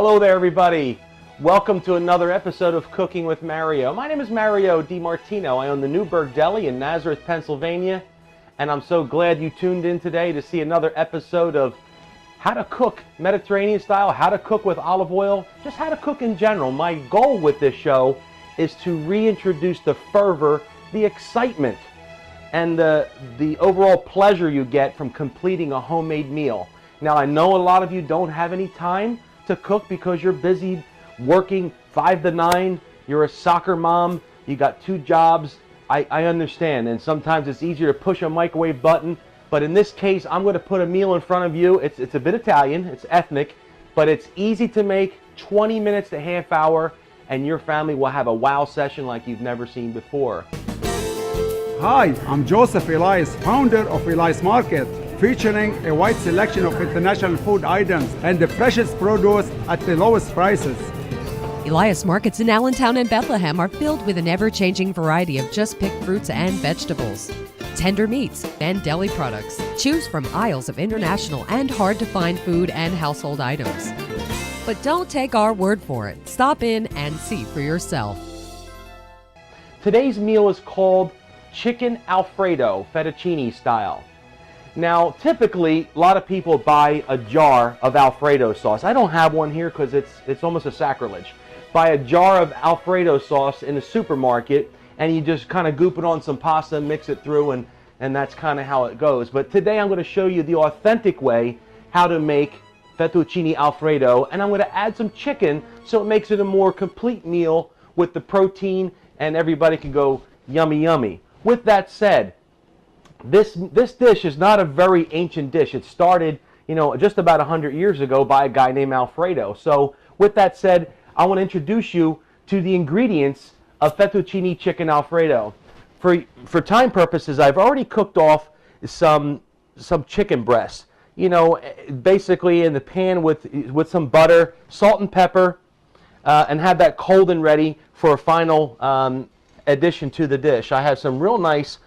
Hello there, everybody. Welcome to another episode of Cooking with Mario. My name is Mario DiMartino. I own the Newburgh Deli in Nazareth, Pennsylvania, and I'm so glad you tuned in today to see another episode of how to cook Mediterranean style, how to cook with olive oil, just how to cook in general. My goal with this show is to reintroduce the fervor, the excitement, and the overall pleasure you get from completing a homemade meal. Now, I know a lot of you don't have any time to cook because you're busy working 5 to 9, you're a soccer mom, you got 2 jobs. I understand, and sometimes it's easier to push a microwave button, but in this case, I'm going to put a meal in front of you. It's a bit Italian, it's ethnic, but it's easy to make, 20 minutes to half hour, and your family will have a wow session like you've never seen before. Hi, I'm Joseph Elias, founder of Elias Market, featuring a wide selection of international food items and the freshest produce at the lowest prices. Elias Markets in Allentown and Bethlehem are filled with an ever-changing variety of just-picked fruits and vegetables, tender meats, and deli products. Choose from aisles of international and hard-to-find food and household items. But don't take our word for it. Stop in and see for yourself. Today's meal is called Chicken Alfredo, fettuccine style. Now, typically, a lot of people buy a jar of Alfredo sauce. I don't have one here because it's almost a sacrilege. Buy a jar of Alfredo sauce in the supermarket, and you just kind of goop it on some pasta, mix it through, and that's kind of how it goes. But today I'm going to show you the authentic way how to make fettuccine Alfredo, and I'm going to add some chicken so it makes it a more complete meal with the protein, and everybody can go yummy, yummy. With that said, this dish is not a very ancient dish. It started, just about 100 years ago by a guy named Alfredo. So with that said, I want to introduce you to the ingredients of fettuccine chicken Alfredo. For time purposes, I've already cooked off some chicken breasts. Basically in the pan with some butter, salt and pepper, and have that cold and ready for a final addition to the dish. I have some real nice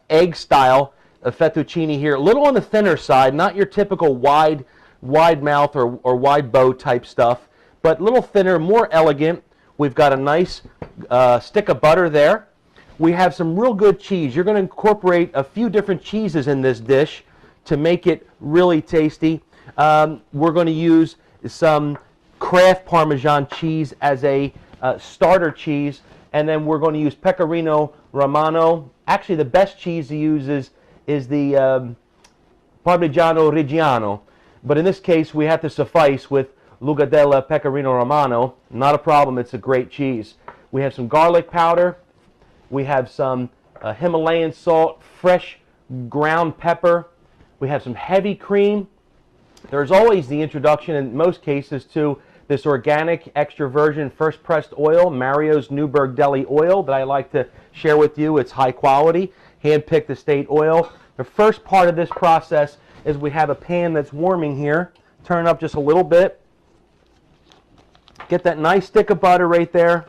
egg style of fettuccine here, a little on the thinner side, not your typical wide mouth or wide bow type stuff, but a little thinner, more elegant. We've got a nice stick of butter there. We have some real good cheese. You're going to incorporate a few different cheeses in this dish to make it really tasty. We're going to use some Kraft Parmesan cheese as a starter cheese, and then we're going to use Pecorino Romano. Actually, the best cheese to use is the Parmigiano Reggiano, but in this case, we have to suffice with Lugadella Pecorino Romano. Not a problem, it's a great cheese. We have some garlic powder. We have some Himalayan salt, fresh ground pepper. We have some heavy cream. There's always the introduction, in most cases, to this organic extra virgin first pressed oil, Mario's Newburgh Deli oil, that I like to share with you. It's high quality, hand-picked estate oil. The first part of this process is we have a pan that's warming here. Turn it up just a little bit. Get that nice stick of butter right there.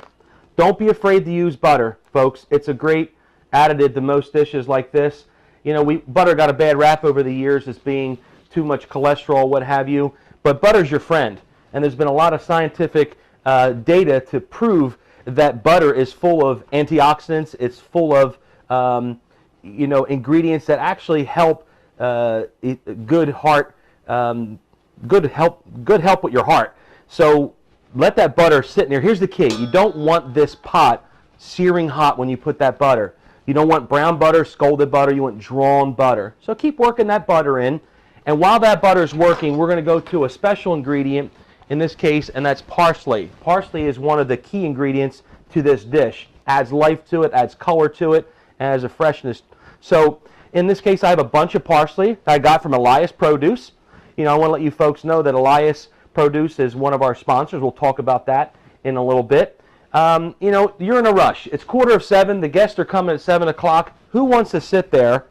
Don't be afraid to use butter, folks. It's a great additive to most dishes like this. Butter got a bad rap over the years as being too much cholesterol, what have you, but butter's your friend. And there's been a lot of scientific data to prove that butter is full of antioxidants. It's full of ingredients that actually help good health with your heart. So let that butter sit in there. Here's the key: you don't want this pot searing hot when you put that butter. You don't want brown butter, scalded butter. You want drawn butter. So keep working that butter in. And while that butter is working, we're going to go to a special ingredient in this case, and that's parsley. Parsley is one of the key ingredients to this dish. Adds life to it, adds color to it, and adds a freshness. So in this case, I have a bunch of parsley that I got from Elias Produce. I want to let you folks know that Elias Produce is one of our sponsors. We'll talk about that in a little bit. You're in a rush. It's 6:45. The guests are coming at 7 o'clock. Who wants to sit there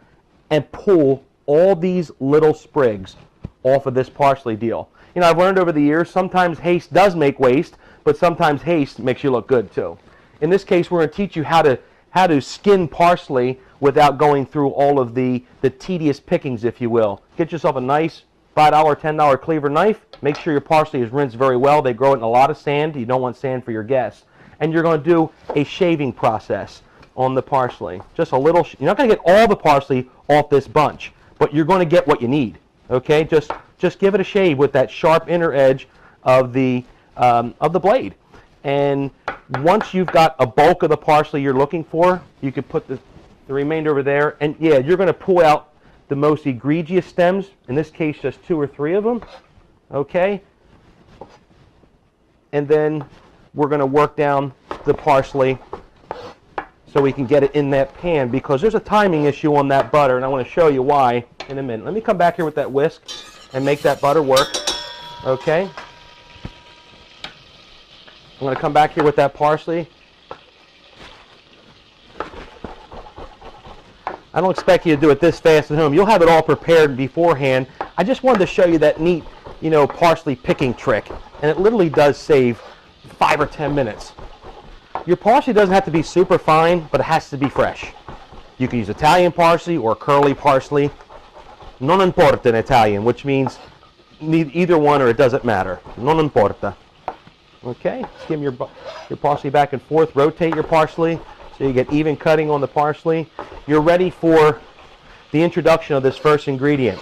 and pull all these little sprigs off of this parsley deal? I've learned over the years, sometimes haste does make waste, but sometimes haste makes you look good too. In this case, we're going to teach you how to skin parsley without going through all of the tedious pickings, if you will. Get yourself a nice $5, $10 cleaver knife. Make sure your parsley is rinsed very well. They grow it in a lot of sand. You don't want sand for your guests. And you're going to do a shaving process on the parsley. Just a little. You're not going to get all the parsley off this bunch, but you're going to get what you need. Okay, just give it a shave with that sharp inner edge of the blade. And once you've got a bulk of the parsley you're looking for, you can put the remainder over there. And yeah, you're going to pull out the most egregious stems. In this case, just 2 or 3 of them. Okay. And then we're going to work down the parsley so we can get it in that pan, because there's a timing issue on that butter, and I want to show you why in a minute. Let me come back here with that whisk and make that butter work. Okay. I'm going to come back here with that parsley. I don't expect you to do it this fast at home. You'll have it all prepared beforehand. I just wanted to show you that neat, parsley picking trick, and it literally does save 5 or 10 minutes. Your parsley doesn't have to be super fine, but it has to be fresh. You can use Italian parsley or curly parsley. Non importa in Italian, which means either one or it doesn't matter. Non importa. Okay, skim your parsley back and forth. Rotate your parsley so you get even cutting on the parsley. You're ready for the introduction of this first ingredient.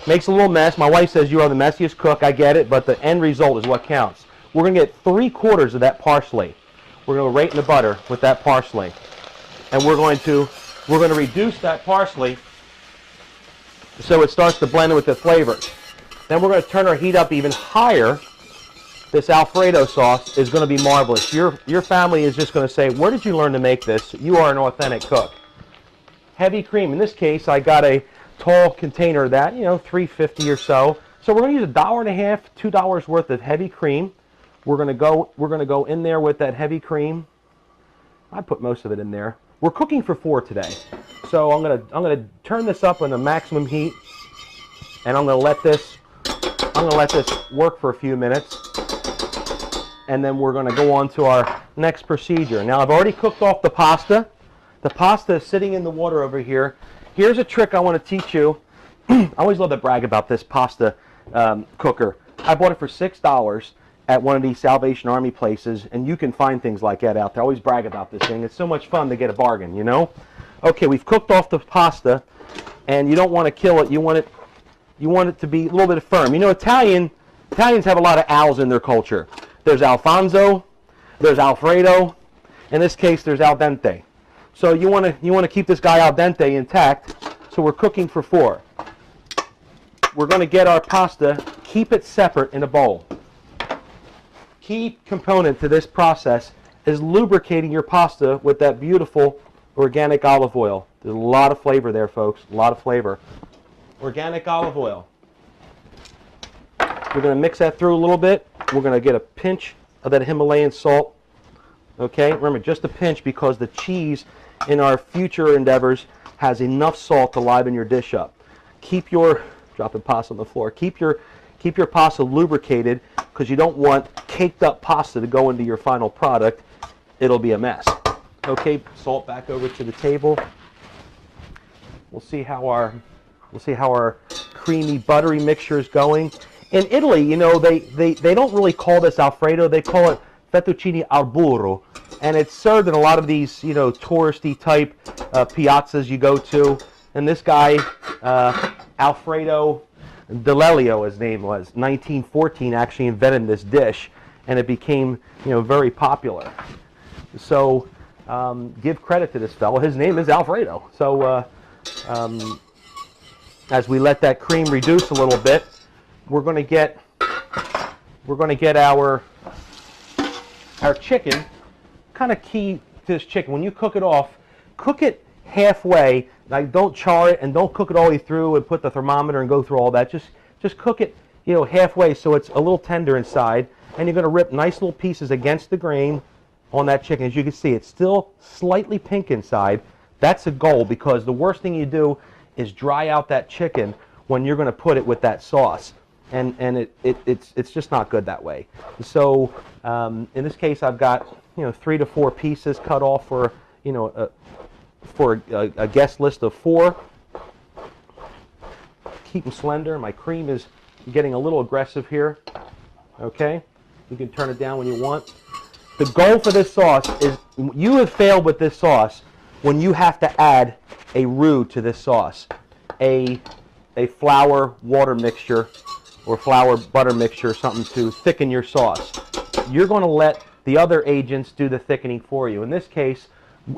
Makes a little mess. My wife says you are the messiest cook. I get it, but the end result is what counts. We're going to get 3/4 of that parsley. We're going to go right in the butter with that parsley. And we're going to reduce that parsley so it starts to blend in with the flavors. Then we're going to turn our heat up even higher. This Alfredo sauce is going to be marvelous. Your family is just going to say, where did you learn to make this? You are an authentic cook. Heavy cream. In this case, I got a tall container of that, $3.50 or so. So we're going to use $1.50, $2 worth of heavy cream. We're going to go in there with that heavy cream. I put most of it in there. We're cooking for 4 today. So I'm going to turn this up on the maximum heat, and I'm going to let this work for a few minutes. And then we're going to go on to our next procedure. Now, I've already cooked off the pasta. The pasta is sitting in the water over here. Here's a trick I want to teach you. I always love to brag about this pasta cooker. I bought it for $6 at one of these Salvation Army places, and you can find things like that out there. I always brag about this thing. It's so much fun to get a bargain, Okay, we've cooked off the pasta, and you don't want to kill it. You want it to be a little bit firm. Italians have a lot of Al's in their culture. There's Alfonso, there's Alfredo. In this case, there's al dente. So you want to keep this guy al dente intact. So we're cooking for 4. We're going to get our pasta, keep it separate in a bowl. Key component to this process is lubricating your pasta with that beautiful organic olive oil. There's a lot of flavor there, folks. A lot of flavor. Organic olive oil. We're going to mix that through a little bit. We're going to get a pinch of that Himalayan salt. Okay, remember, just a pinch, because the cheese in our future endeavors has enough salt to liven your dish up. Keep your, dropping pasta on the floor, keep your pasta lubricated, because you don't want caked up pasta to go into your final product. It'll be a mess. Okay, salt back over to the table. We'll see how our creamy, buttery mixture is going. In Italy, they don't really call this Alfredo. They call it Fettuccine al burro, and it's served in a lot of these, touristy type piazzas you go to. And this guy, Alfredo D'Alelio, his name was, 1914, actually invented this dish, and it became, very popular. So give credit to this fellow. His name is Alfredo. So as we let that cream reduce a little bit, we're going to get our chicken. Kind of key to this chicken, when you cook it off, cook it halfway. Like, don't char it and don't cook it all the way through and put the thermometer and go through all that. Just cook it, halfway, so it's a little tender inside. And you're going to rip nice little pieces against the grain on that chicken. As you can see, it's still slightly pink inside. That's a goal, because the worst thing you do is dry out that chicken when you're going to put it with that sauce. And it's just not good that way. So in this case, I've got 3 to 4 pieces cut off for a guest list of 4. Keep them slender. My cream is You're getting a little aggressive here. Okay? You can turn it down when you want. The goal for this sauce is, you have failed with this sauce when you have to add a roux to this sauce. A flour water mixture or flour butter mixture or something to thicken your sauce. You're going to let the other agents do the thickening for you. In this case,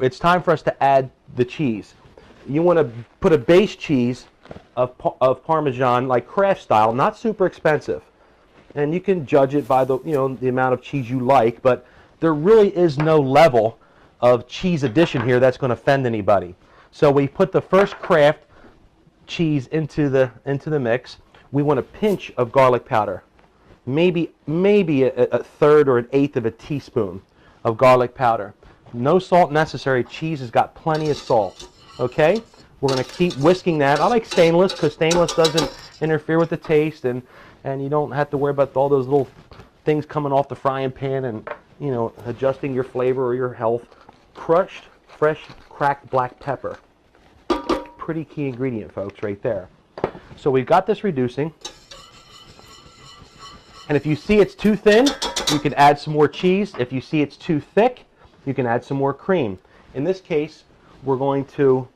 it's time for us to add the cheese. You want to put a base cheese of Parmesan, like Kraft style, not super expensive. And you can judge it by the amount of cheese you like, but there really is no level of cheese addition here that's going to offend anybody. So we put the first Kraft cheese into the mix. We want a pinch of garlic powder, maybe a third or an eighth of a teaspoon of garlic powder. No salt necessary. Cheese has got plenty of salt. Okay, we're going to keep whisking that. I like stainless because stainless doesn't interfere with the taste, and you don't have to worry about all those little things coming off the frying pan and adjusting your flavor or your health. Crushed, fresh, cracked black pepper. Pretty key ingredient, folks, right there. So we've got this reducing. And if you see it's too thin, you can add some more cheese. If you see it's too thick, you can add some more cream. In this case, we're going to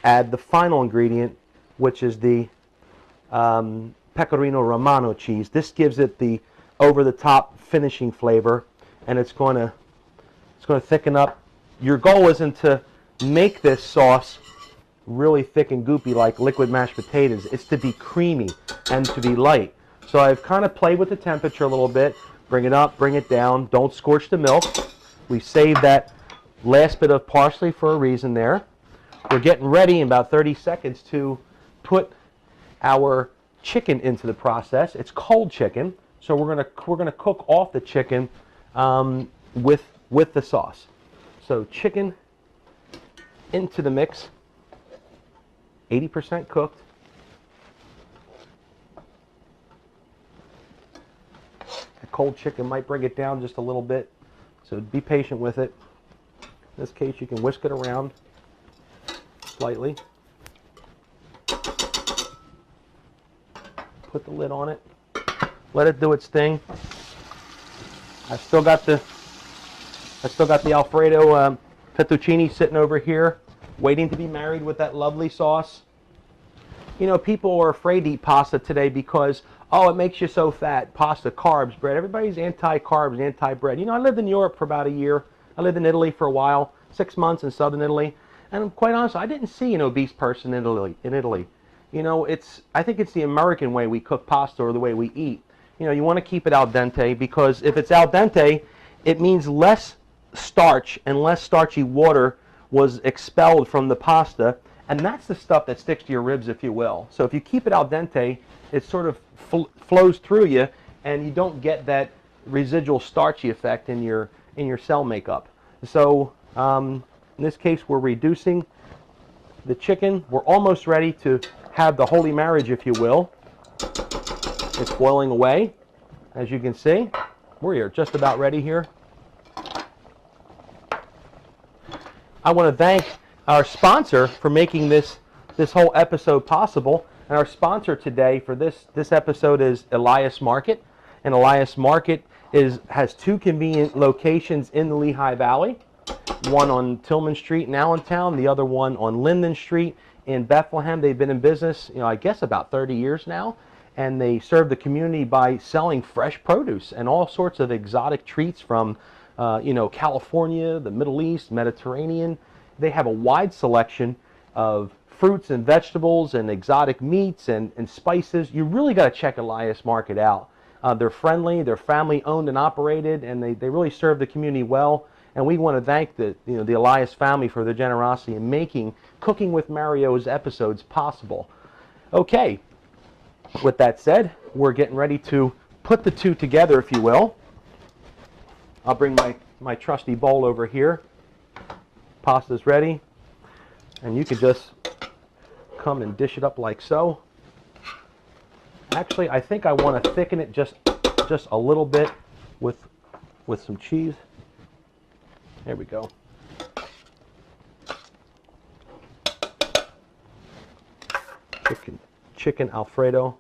add the final ingredient, which is the Pecorino Romano cheese. This gives it the over-the-top finishing flavor, and it's going to thicken up. Your goal isn't to make this sauce really thick and goopy like liquid mashed potatoes. It's to be creamy and to be light. So I've kind of played with the temperature a little bit. Bring it up, bring it down. Don't scorch the milk. We saved that last bit of parsley for a reason there. We're getting ready in about 30 seconds to put our chicken into the process. It's cold chicken, so we're gonna cook off the chicken with the sauce. So chicken into the mix, 80% cooked. A cold chicken might bring it down just a little bit, so be patient with it. In this case, you can whisk it around slightly. Put the lid on it. Let it do its thing. I still got the Alfredo Fettuccine sitting over here, waiting to be married with that lovely sauce. People are afraid to eat pasta today because, it makes you so fat. Pasta, carbs, bread. Everybody's anti-carbs, anti-bread. I lived in Europe for about a year. I lived in Italy for a while, 6 months in southern Italy. And quite honestly, I didn't see an obese person in Italy. I think it's the American way we cook pasta or the way we eat. You want to keep it al dente, because if it's al dente, it means less starch and less starchy water was expelled from the pasta, and that's the stuff that sticks to your ribs, if you will. So if you keep it al dente, it sort of flows through you, and you don't get that residual starchy effect in your cell makeup. So in this case, we're reducing the chicken. We're almost ready to have the holy marriage, if you will. It's boiling away, as you can see. We're just about ready here. I want to thank our sponsor for making this whole episode possible. And our sponsor today for this episode is Elias Market. And Elias Market has two convenient locations in the Lehigh Valley. One on Tillman Street in Allentown, the other one on Linden Street in Bethlehem. They've been in business, I guess about 30 years now. And they serve the community by selling fresh produce and all sorts of exotic treats from California, the Middle East, Mediterranean. They have a wide selection of fruits and vegetables and exotic meats and spices. You really got to check Elias Market out. They're friendly, they're family owned and operated, and they really serve the community well. And we want to thank the Elias family for their generosity in making Cooking with Mario's episodes possible. Okay, with that said, we're getting ready to put the two together, if you will. I'll bring my trusty bowl over here. Pasta's ready. And you can just come and dish it up like so. Actually, I think I want to thicken it just a little bit with some cheese. There we go. Chicken Alfredo.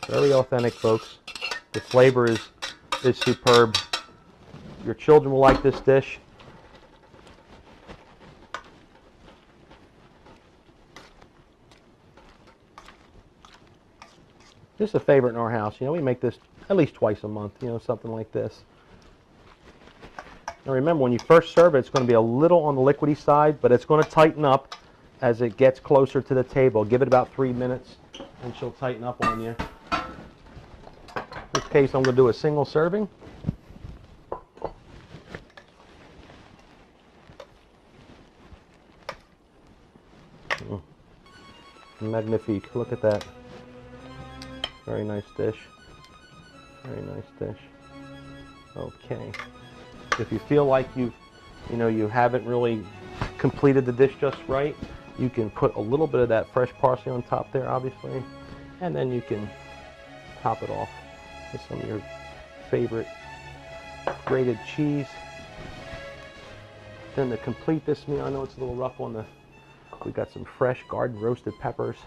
Very authentic, folks. The flavor is superb. Your children will like this dish. This is a favorite in our house. You know, we make this at least twice a month, you know, something like this. Now remember, when you first serve it, it's going to be a little on the liquidy side, but it's going to tighten up as it gets closer to the table. Give it about 3 minutes, and she'll tighten up on you. In this case, I'm going to do a single serving. Magnifique. Look at that. Very nice dish. Very nice dish. Okay. If you feel like you haven't really completed the dish just right, you can put a little bit of that fresh parsley on top there, obviously, and then you can top it off with some of your favorite grated cheese. Then to complete this meal, I know it's a little rough on the, we got some fresh garden roasted peppers,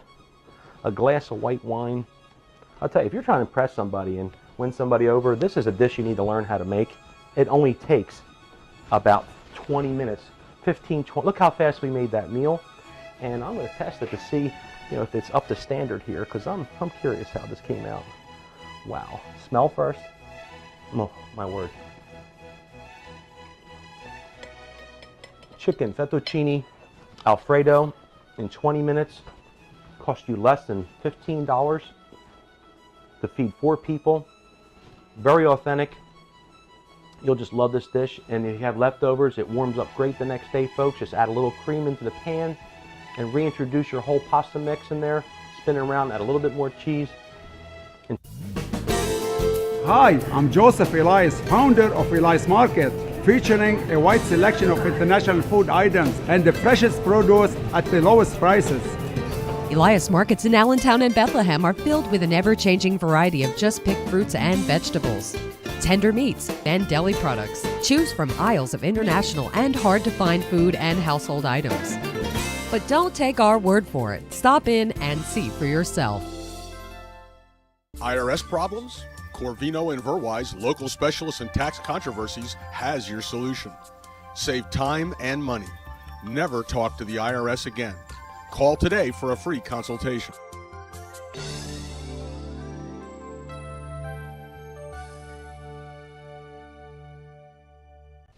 a glass of white wine. I'll tell you, if you're trying to impress somebody and win somebody over, this is a dish you need to learn how to make. It only takes about 20 minutes, 15, 20. Look how fast we made that meal. And I'm going to test it to see, you know, if it's up to standard here, because I'm curious how this came out. Wow. Smell first. Oh, my word. Chicken fettuccine Alfredo in 20 minutes. Cost you less than $15 to feed 4 people. Very authentic. You'll just love this dish. And if you have leftovers, it warms up great the next day, folks. Just add a little cream into the pan and reintroduce your whole pasta mix in there. Spin it around, add a little bit more cheese. Hi, I'm Joseph Elias, founder of Elias Market, featuring a wide selection of international food items and the freshest produce at the lowest prices. Elias Markets in Allentown and Bethlehem are filled with an ever-changing variety of just-picked fruits and vegetables, tender meats, and deli products. Choose from aisles of international and hard-to-find food and household items. But don't take our word for it. Stop in and see for yourself. IRS problems? Corvino and Verwise, local specialists in tax controversies, has your solution. Save time and money. Never talk to the IRS again. Call today for a free consultation.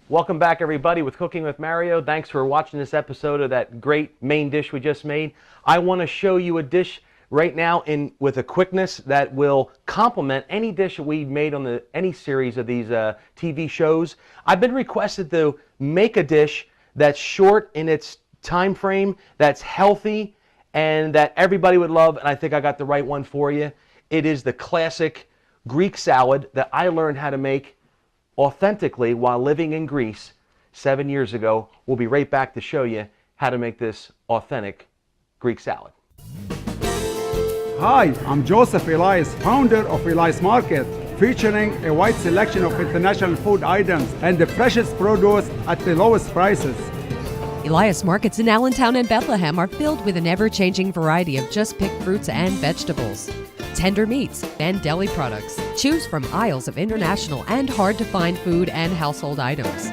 Welcome back, everybody, with Cooking with Mario. Thanks for watching this episode of that great main dish we just made. I want to show you a dish right now with a quickness that will complement any dish that we made on any series of these TV shows. I've been requested to make a dish that's short in its time frame, that's healthy, and that everybody would love, and I think I got the right one for you. It is the classic Greek salad that I learned how to make authentically while living in Greece 7 years ago. We'll be right back to show you how to make this authentic Greek salad. Hi, I'm Joseph Elias, founder of Elias Market, featuring a wide selection of international food items and the freshest produce at the lowest prices. Elias Markets in Allentown and Bethlehem are filled with an ever-changing variety of just-picked fruits and vegetables, tender meats, and deli products. Choose from aisles of international and hard-to-find food and household items.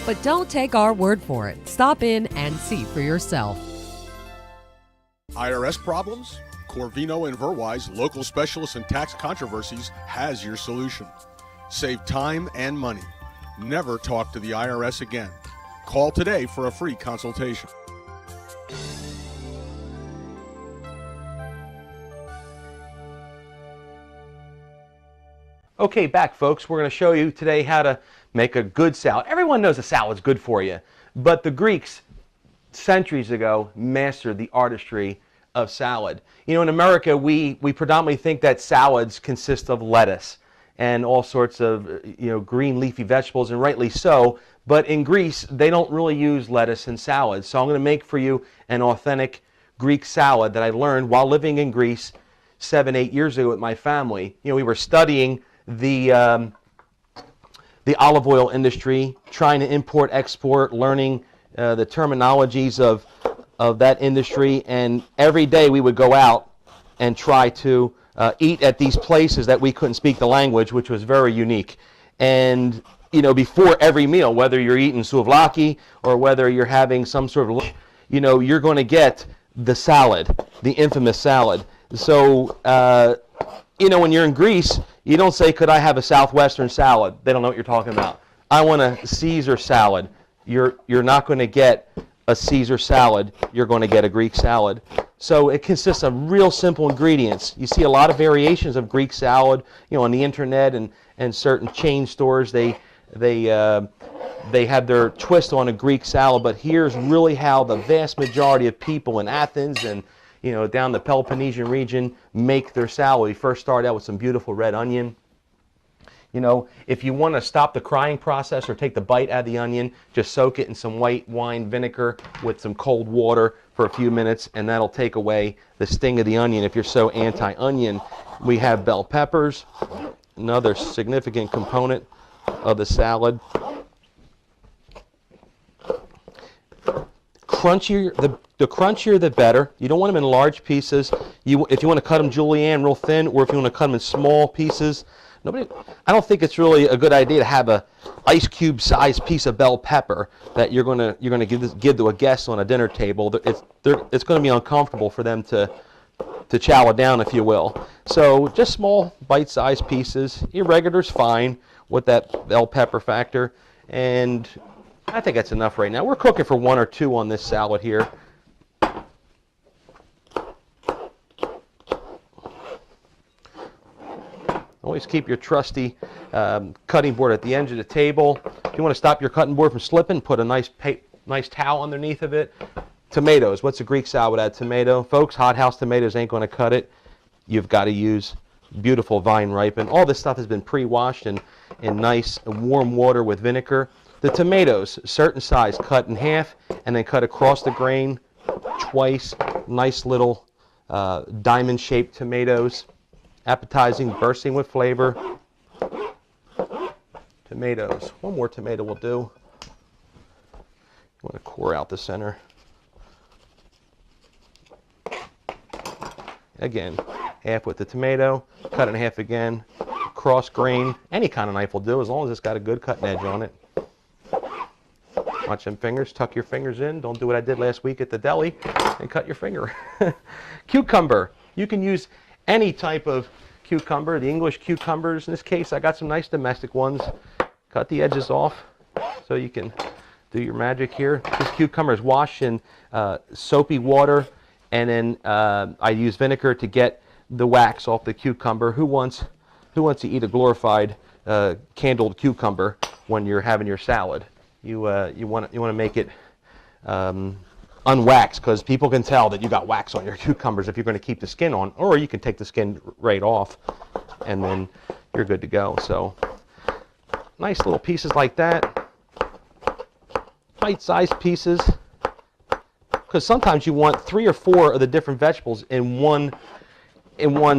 But don't take our word for it. Stop in and see for yourself. IRS problems? Corvino and Verwise, local specialists in tax controversies, has your solution. Save time and money. Never talk to the IRS again. Call today for a free consultation. Okay, back, folks. We're going to show you today how to make a good salad. Everyone knows a salad's good for you, but the Greeks, centuries ago, mastered the artistry of salad. You know, in America, we predominantly think that salads consist of lettuce and all sorts of, green leafy vegetables, and rightly so. But in Greece, they don't really use lettuce in salads. So I'm going to make for you an authentic Greek salad that I learned while living in Greece 7-8 years ago with my family. You know, we were studying the olive oil industry, trying to import, export, learning the terminologies of that industry, and every day we would go out and try to eat at these places that we couldn't speak the language, which was very unique. And before every meal, whether you're eating souvlaki or whether you're having some sort of, you're going to get the salad, the infamous salad. So, when you're in Greece, you don't say, could I have a Southwestern salad? They don't know what you're talking about. I want a Caesar salad. You're not going to get a Caesar salad. You're going to get a Greek salad. So it consists of real simple ingredients. You see a lot of variations of Greek salad, on the internet and certain chain stores. They have their twist on a Greek salad, but here's really how the vast majority of people in Athens and down the Peloponnesian region make their salad. We first start out with some beautiful red onion. If you want to stop the crying process or take the bite out of the onion, just soak it in some white wine vinegar with some cold water for a few minutes, and that'll take away the sting of the onion if you're so anti-onion. We have bell peppers, another significant component of the salad. Crunchier, the crunchier the better. You don't want them in large pieces. If you want to cut them julienne real thin, or if you want to cut them in small pieces. I don't think it's really a good idea to have a ice cube sized piece of bell pepper that you're gonna give to a guest on a dinner table. It's going to be uncomfortable for them to chow it down, if you will. So just small bite-sized pieces. Irregular's fine with that bell pepper factor, and I think that's enough right now. We're cooking for 1 or 2 on this salad here. Always keep your trusty cutting board at the edge of the table. If you want to stop your cutting board from slipping, put a nice towel underneath of it. Tomatoes. What's a Greek salad without tomato? Folks, hothouse tomatoes ain't going to cut it. You've got to use beautiful vine ripen. All this stuff has been pre-washed in nice warm water with vinegar. The tomatoes, certain size, cut in half and then cut across the grain twice. Nice little diamond-shaped tomatoes. Appetizing, bursting with flavor. Tomatoes. 1 more tomato will do. You want to core out the center. Again, half with the tomato, cut it in half again. Cross grain, any kind of knife will do as long as it's got a good cutting edge on it. Watch them fingers, tuck your fingers in. Don't do what I did last week at the deli and cut your finger. Cucumber. You can use any type of cucumber, the English cucumbers. In this case, I got some nice domestic ones. Cut the edges off so you can do your magic here. This cucumber is washed in soapy water, and then I use vinegar to get the wax off the cucumber. Who wants to eat a glorified candled cucumber when you're having your salad? You want to make it unwaxed, because people can tell that you got wax on your cucumbers if you're going to keep the skin on, or you can take the skin right off and then you're good to go. So nice little pieces like that, bite-sized pieces, because sometimes you want 3 or 4 of the different vegetables in one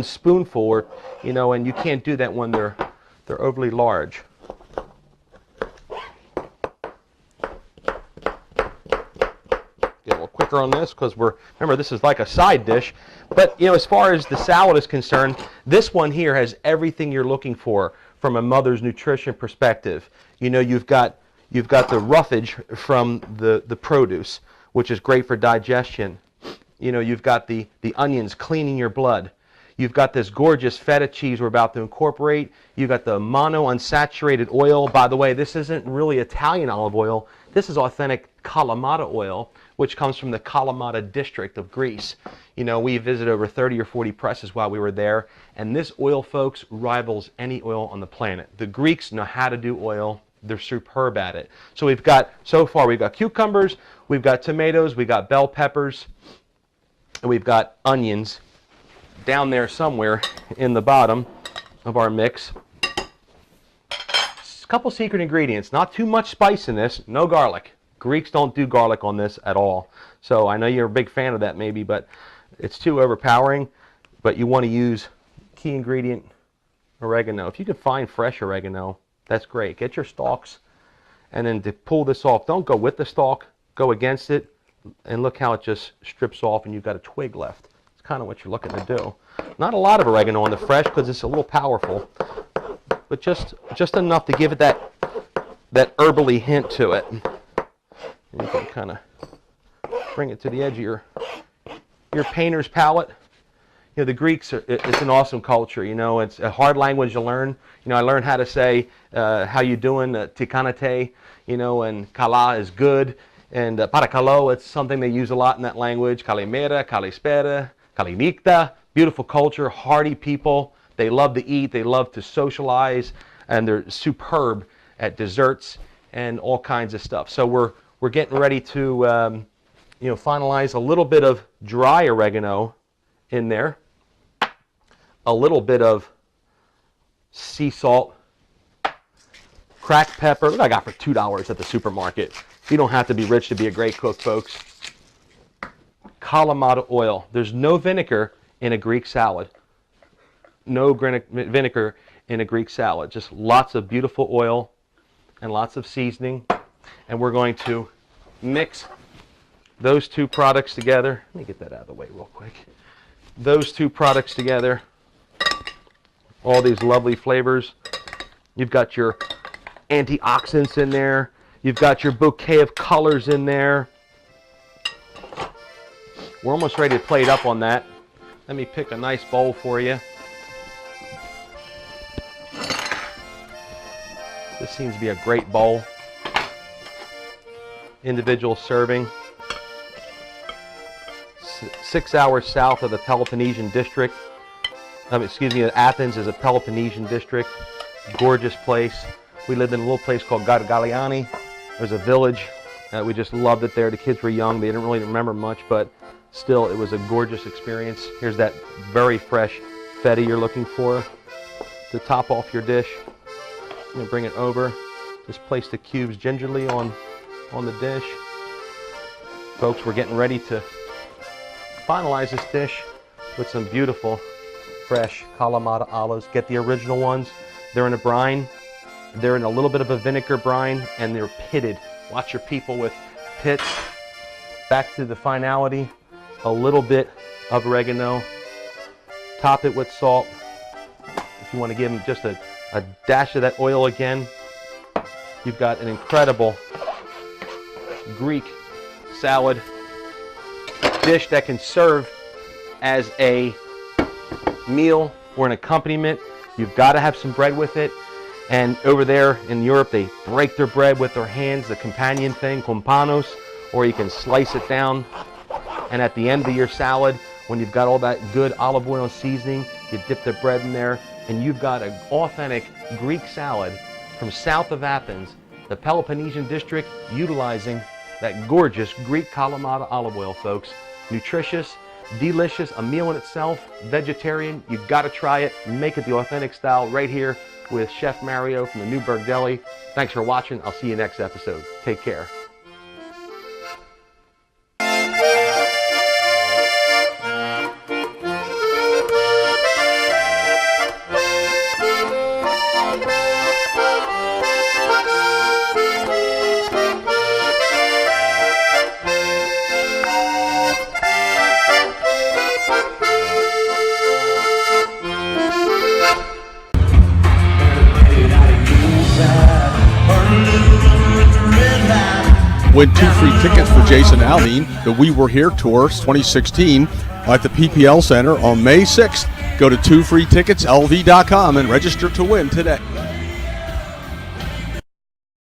spoonful, or and you can't do that when they're overly large. Quicker on this, because remember, this is like a side dish, but as far as the salad is concerned, this one here has everything you're looking for from a mother's nutrition perspective. You've got the roughage from the produce, which is great for digestion. You've got the onions cleaning your blood. You've got this gorgeous feta cheese we're about to incorporate. You've got the monounsaturated oil. By the way, this isn't really Italian olive oil. This is authentic Kalamata oil, which comes from the Kalamata district of Greece. We visited over 30 or 40 presses while we were there, and this oil, folks, rivals any oil on the planet. The Greeks know how to do oil. They're superb at it. So so far we've got cucumbers, we've got tomatoes, we've got bell peppers, and we've got onions down there somewhere in the bottom of our mix. A couple secret ingredients. Not too much spice in this. No garlic. Greeks don't do garlic on this at all. So I know you're a big fan of that maybe, but it's too overpowering. But you want to use key ingredient, oregano. If you can find fresh oregano, that's great. Get your stalks, and then to pull this off, don't go with the stalk, go against it, and look how it just strips off and you've got a twig left. It's kind of what you're looking to do. Not a lot of oregano on the fresh because it's a little powerful, but just enough to give it that herbally hint to it. And you can kind of bring it to the edge of your painter's palette. You know, the Greeks, it's an awesome culture. You know, it's a hard language to learn. You know, I learned how to say, how you doing, tikanate, you know, and kala is good. And parakalo, it's something they use a lot in that language. Kalimera, kalispera, kalimikta, beautiful culture, hardy people. They love to eat, they love to socialize, and they're superb at desserts and all kinds of stuff. So we're getting ready to, you know, finalize a little bit of dry oregano in there. A little bit of sea salt, cracked pepper. Look what I got for $2 at the supermarket. You don't have to be rich to be a great cook, folks. Kalamata oil. There's no vinegar in a Greek salad. No vinegar in a Greek salad. Just lots of beautiful oil and lots of seasoning. And we're going to mix those two products together. Let me get that out of the way real quick. Those two products together. All these lovely flavors. You've got your antioxidants in there. You've got your bouquet of colors in there. We're almost ready to plate up on that. Let me pick a nice bowl for you. This seems to be a great bowl. Individual serving. 6 hours south of the Peloponnesian district. Athens is a Peloponnesian district. Gorgeous place. We lived in a little place called Gargaliani. It was a village. We just loved it there. The kids were young. They didn't really remember much, but still, it was a gorgeous experience. Here's that very fresh feta you're looking for to top off your dish. I'm going to bring it over. Just place the cubes gingerly on the dish. Folks, we're getting ready to finalize this dish with some beautiful fresh Kalamata olives. Get the original ones. They're in a brine. They're in a little bit of a vinegar brine, and they're pitted. Watch your people with pits. Back to the finality. A little bit of oregano. Top it with salt. If you want to give them just a dash of that oil again, you've got an incredible Greek salad dish that can serve as a meal or an accompaniment. You've got to have some bread with it. And over there in Europe, they break their bread with their hands, the companion thing, kompanos, or you can slice it down. And at the end of your salad, when you've got all that good olive oil seasoning, you dip the bread in there, and you've got an authentic Greek salad from south of Athens, the Peloponnesian district, utilizing that gorgeous Greek Kalamata olive oil, folks. Nutritious, delicious, a meal in itself, vegetarian. You've got to try it. Make it the authentic style right here with Chef Mario from the Newburgh Deli. Thanks for watching. I'll see you next episode. Take care. Win 2 free tickets for Jason Aldean, the We Were Here Tour 2016 at the PPL Center on May 6th. Go to 2freeticketslv.com and register to win today.